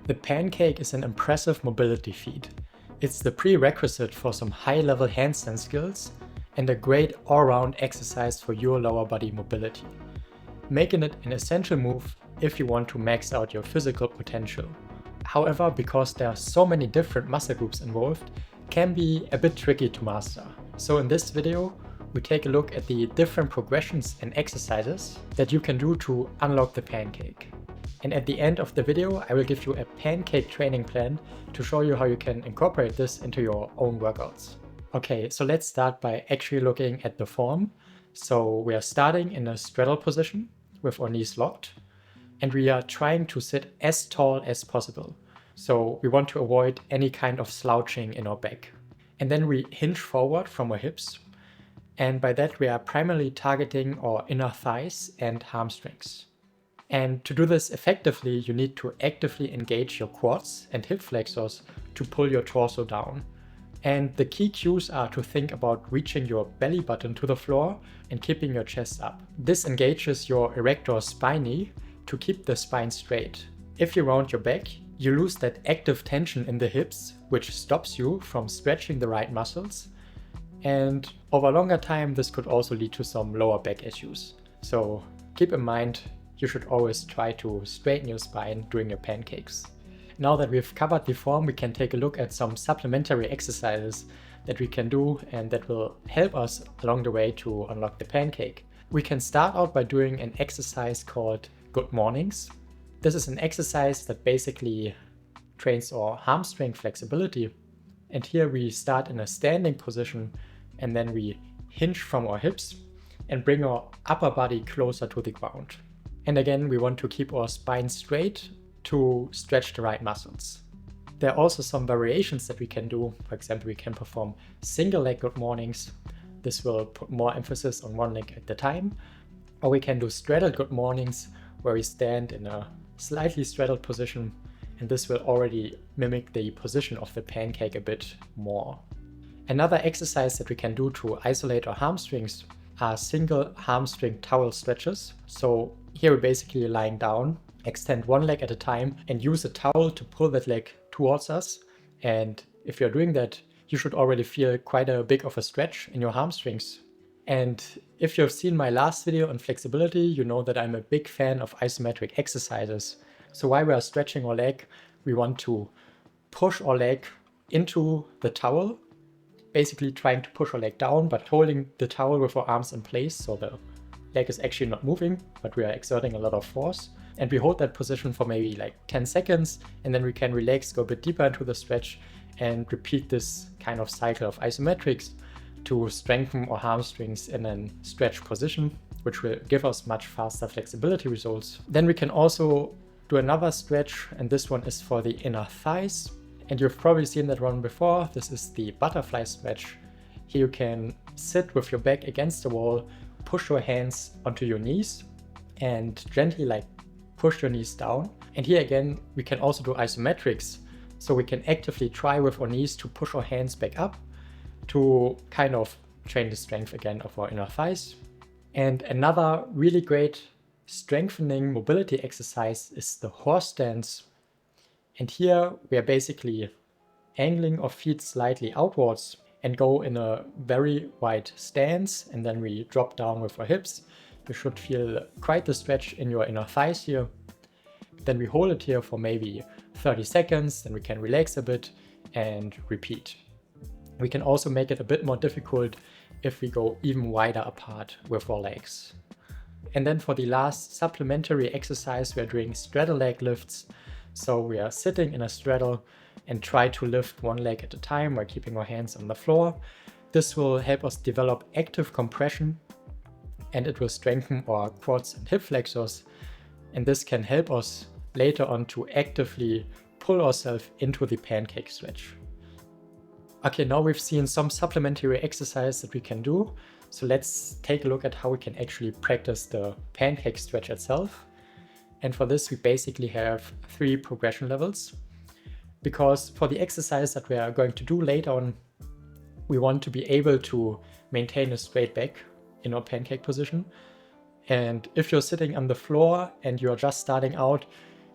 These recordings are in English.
The pancake is an impressive mobility feat. It's the prerequisite for some high-level handstand skills and a great all-round exercise for your lower body mobility, making it an essential move if you want to max out your physical potential. However, because there are so many different muscle groups involved, it can be a bit tricky to master. So in this video, we take a look at the different progressions and exercises that you can do to unlock the pancake. And at the end of the video, I will give you a pancake training plan to show you how you can incorporate this into your own workouts. Okay, so let's start by actually looking at the form. So we are starting in a straddle position with our knees locked, and we are trying to sit as tall as possible. So we want to avoid any kind of slouching in our back. And then we hinge forward from our hips. And by that, we are primarily targeting our inner thighs and hamstrings. And to do this effectively, you need to actively engage your quads and hip flexors to pull your torso down. And the key cues are to think about reaching your belly button to the floor and keeping your chest up. This engages your erector spinae to keep the spine straight. If you round your back, you lose that active tension in the hips, which stops you from stretching the right muscles. And over a longer time, this could also lead to some lower back issues. So keep in mind, you should always try to straighten your spine during your pancakes. Now that we've covered the form, we can take a look at some supplementary exercises that we can do and that will help us along the way to unlock the pancake. We can start out by doing an exercise called Good Mornings. This is an exercise that basically trains our hamstring flexibility. And here we start in a standing position and then we hinge from our hips and bring our upper body closer to the ground. And again, we want to keep our spine straight to stretch the right muscles. There are also some variations that we can do. For example, we can perform single leg good mornings. This will put more emphasis on one leg at a time. Or we can do straddled good mornings, where we stand in a slightly straddled position, and this will already mimic the position of the pancake a bit more. Another exercise that we can do to isolate our hamstrings are single hamstring towel stretches. So here we're basically lying down, extend one leg at a time and use a towel to pull that leg towards us. And if you're doing that, you should already feel quite a big of a stretch in your hamstrings. And if you've seen my last video on flexibility, you know that I'm a big fan of isometric exercises. So while we are stretching our leg, we want to push our leg into the towel, basically trying to push our leg down, but holding the towel with our arms in place so the leg is actually not moving, but we are exerting a lot of force. And we hold that position for maybe like 10 seconds, and then we can relax, go a bit deeper into the stretch, and repeat this kind of cycle of isometrics to strengthen our hamstrings in a stretch position, which will give us much faster flexibility results. Then we can also do another stretch, and this one is for the inner thighs. And you've probably seen that one before. This is the butterfly stretch. Here you can sit with your back against the wall, push your hands onto your knees, and gently push your knees down. And here again, we can also do isometrics. So we can actively try with our knees to push our hands back up to kind of train the strength again of our inner thighs. And another really great strengthening mobility exercise is the horse stance. And here we are basically angling our feet slightly outwards and go in a very wide stance, and then we drop down with our hips. You should feel quite the stretch in your inner thighs here. Then we hold it here for maybe 30 seconds, then we can relax a bit and repeat. We can also make it a bit more difficult if we go even wider apart with our legs. And then for the last supplementary exercise, we are doing straddle leg lifts. So we are sitting in a straddle and try to lift one leg at a time while keeping our hands on the floor. This will help us develop active compression, and it will strengthen our quads and hip flexors. And this can help us later on to actively pull ourselves into the pancake stretch. Okay, now we've seen some supplementary exercise that we can do. So let's take a look at how we can actually practice the pancake stretch itself. And for this, we basically have 3 progression levels. Because for the exercise that we are going to do later on, we want to be able to maintain a straight back in our pancake position. And if you're sitting on the floor and you're just starting out,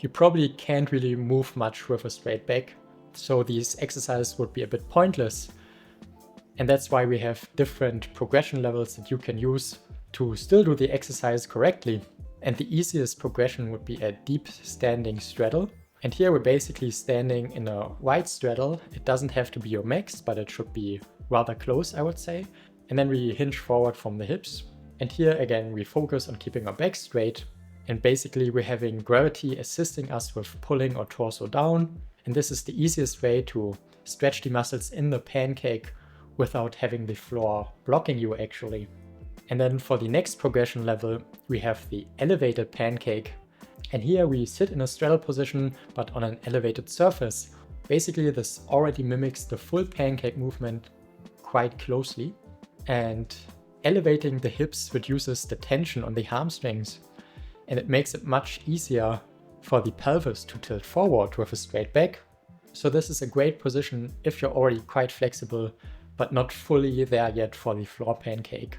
you probably can't really move much with a straight back, so these exercises would be a bit pointless. And that's why we have different progression levels that you can use to still do the exercise correctly. And the easiest progression would be a deep standing straddle. And here we're basically standing in a wide straddle. It doesn't have to be your max, but it should be rather close, I would say. And then we hinge forward from the hips. And here again, we focus on keeping our back straight. And basically we're having gravity assisting us with pulling our torso down. And this is the easiest way to stretch the muscles in the pancake without having the floor blocking you actually. And then for the next progression level, we have the elevated pancake. And here we sit in a straddle position, but on an elevated surface. Basically, this already mimics the full pancake movement quite closely. And elevating the hips reduces the tension on the hamstrings. And it makes it much easier for the pelvis to tilt forward with a straight back. So this is a great position if you're already quite flexible, but not fully there yet for the floor pancake.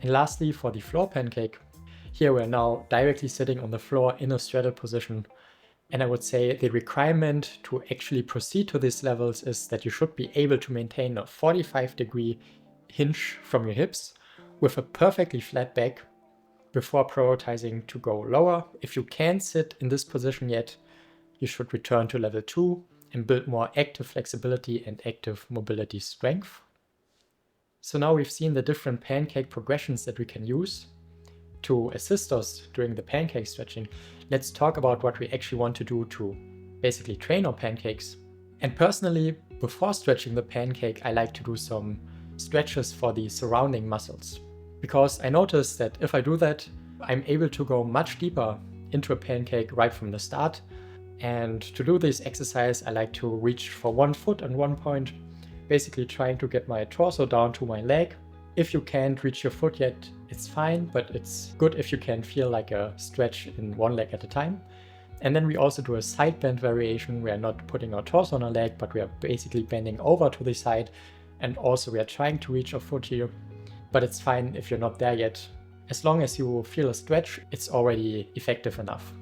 And lastly, for the floor pancake, here we're now directly sitting on the floor in a straddle position. And I would say the requirement to actually proceed to these levels is that you should be able to maintain a 45-degree hinge from your hips with a perfectly flat back before prioritizing to go lower. If you can't sit in this position yet, you should return to level 2 and build more active flexibility and active mobility strength. So now we've seen the different pancake progressions that we can use to assist us during the pancake stretching. Let's talk about what we actually want to do to basically train our pancakes. And personally, before stretching the pancake, I like to do some stretches for the surrounding muscles. Because I noticed that if I do that, I'm able to go much deeper into a pancake right from the start. And to do this exercise, I like to reach for one foot at one point, basically trying to get my torso down to my leg. If you can't reach your foot yet, it's fine, but it's good if you can feel like a stretch in one leg at a time. And then we also do a side bend variation. We are not putting our torso on our leg, but we are basically bending over to the side. And also we are trying to reach our foot here, but it's fine if you're not there yet. As long as you feel a stretch, it's already effective enough.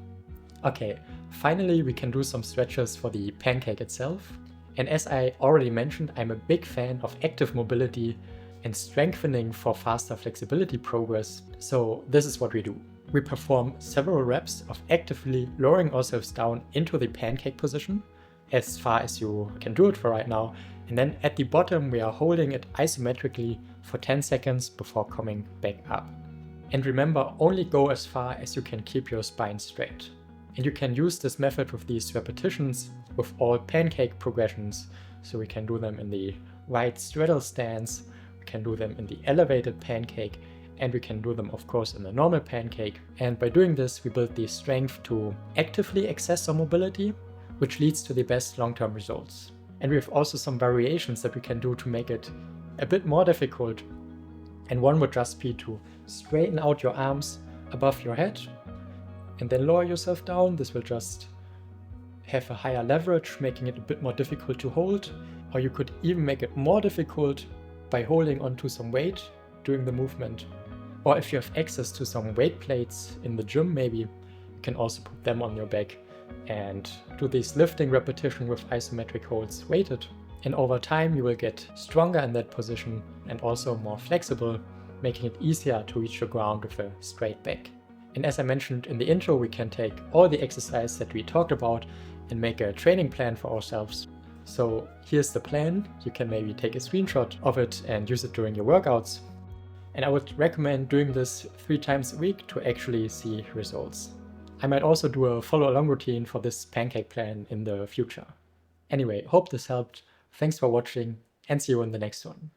Okay, finally we can do some stretches for the pancake itself. And as I already mentioned, I'm a big fan of active mobility and strengthening for faster flexibility progress. So this is what we do. We perform several reps of actively lowering ourselves down into the pancake position as far as you can do it for right now. And then at the bottom, we are holding it isometrically for 10 seconds before coming back up. And remember, only go as far as you can keep your spine straight. And you can use this method with these repetitions with all pancake progressions. So we can do them in the wide straddle stance, we can do them in the elevated pancake, and we can do them of course in the normal pancake. And by doing this, we build the strength to actively access our mobility, which leads to the best long-term results. And we have also some variations that we can do to make it a bit more difficult. And one would just be to straighten out your arms above your head and then lower yourself down. This will just have a higher leverage, making it a bit more difficult to hold. Or you could even make it more difficult by holding onto some weight during the movement. Or if you have access to some weight plates in the gym, maybe you can also put them on your back and do these lifting repetition with isometric holds weighted. And over time you will get stronger in that position and also more flexible, making it easier to reach the ground with a straight back. And as I mentioned in the intro, we can take all the exercise that we talked about and make a training plan for ourselves. So here's the plan. You can maybe take a screenshot of it and use it during your workouts. And I would recommend doing this 3 times a week to actually see results. I might also do a follow-along routine for this pancake plan in the future. Anyway, hope this helped. Thanks for watching and see you in the next one.